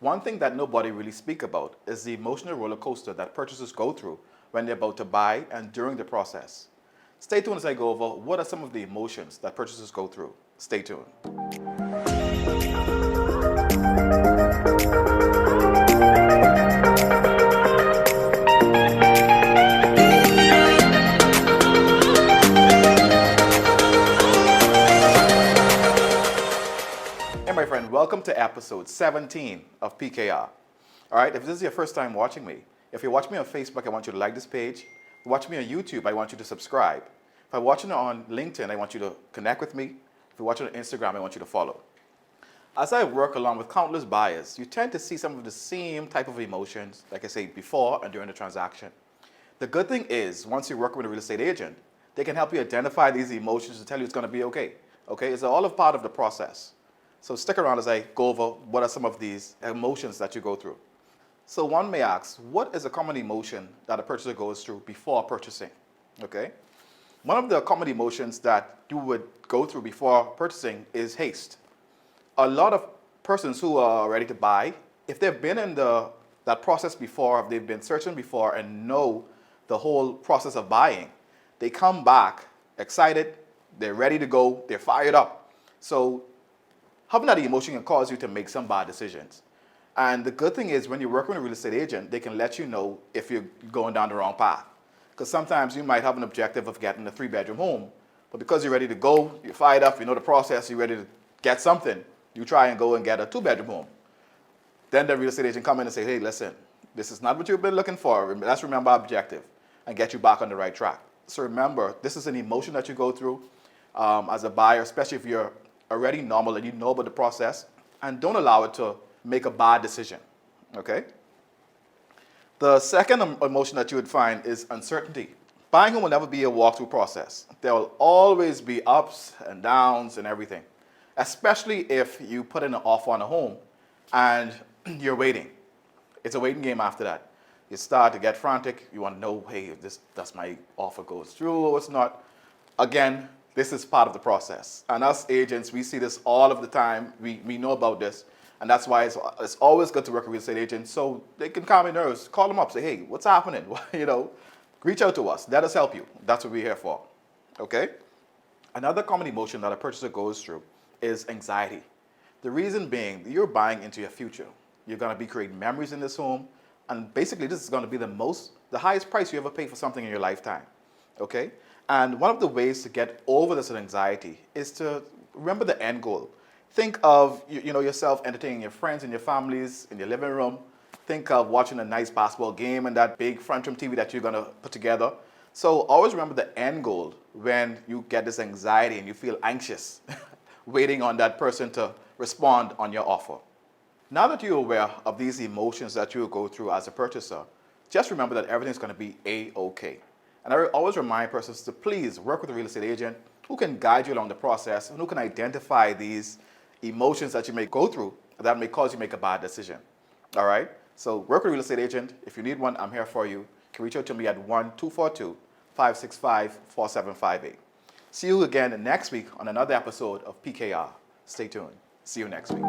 One thing that nobody really speak about is the emotional roller coaster that purchasers go through when they're about to buy and during the process. Stay tuned as I go over what are some of the emotions that purchasers go through. Stay tuned. Hey my friend, welcome to episode 17 of PKR. Alright, if this is your first time watching me, if you watch me on Facebook, I want you to like this page. If you watch me on YouTube, I want you to subscribe. If you're watching on LinkedIn, I want you to connect with me. If you're watching on Instagram, I want you to follow. As I work along with countless buyers, you tend to see some of the same type of emotions, like I say, before and during the transaction. The good thing is, once you work with a real estate agent, they can help you identify these emotions and tell you it's going to be okay. Okay, it's all a part of the process. So stick around as I go over what are some of these emotions that you go through. So one may ask, what is a common emotion that a purchaser goes through before purchasing? Okay, one of the common emotions that you would go through before purchasing is haste. A lot of persons who are ready to buy, if they've been in that process before, if they've been searching before and know the whole process of buying, they come back excited, they're ready to go, they're fired up. So having that emotion can cause you to make some bad decisions. And the good thing is when you're working with a real estate agent, they can let you know if you're going down the wrong path. Because sometimes you might have an objective of getting a 3-bedroom home, but because you're ready to go, you're fired up, you know the process, you're ready to get something, you try and go and get a 2-bedroom home. Then the real estate agent come in and say, hey, listen, this is not what you've been looking for. Let's remember our objective and get you back on the right track. So remember, this is an emotion that you go through as a buyer, especially if you're already normal and you know about the process, and don't allow it to make a bad decision, okay? The second emotion that you would find is uncertainty. Buying home will never be a walkthrough process. There will always be ups and downs and everything, especially if you put in an offer on a home and you're waiting. It's a waiting game after that. You start to get frantic. You want to know, hey, does my offer goes through or it's not? Again, this is part of the process. And us agents, we see this all of the time. We know about this. And that's why it's always good to work with real estate agents so they can calm your nerves. Call them up, say, hey, what's happening? Reach out to us. Let us help you. That's what we're here for. Okay? Another common emotion that a purchaser goes through is anxiety. The reason being, you're buying into your future. You're going to be creating memories in this home. And basically, this is going to be the highest price you ever pay for something in your lifetime. Okay? And one of the ways to get over this anxiety is to remember the end goal. Think of yourself entertaining your friends and your families in your living room. Think of watching a nice basketball game and that big front room TV that you're going to put together. So always remember the end goal when you get this anxiety and you feel anxious, waiting on that person to respond on your offer. Now that you're aware of these emotions that you will go through as a purchaser, just remember that everything's going to be A-okay. And I always remind persons to please work with a real estate agent who can guide you along the process and who can identify these emotions that you may go through that may cause you to make a bad decision. All right? So work with a real estate agent. If you need one, I'm here for you. You can reach out to me at 1-242-565-4758. See you again next week on another episode of PKR. Stay tuned. See you next week.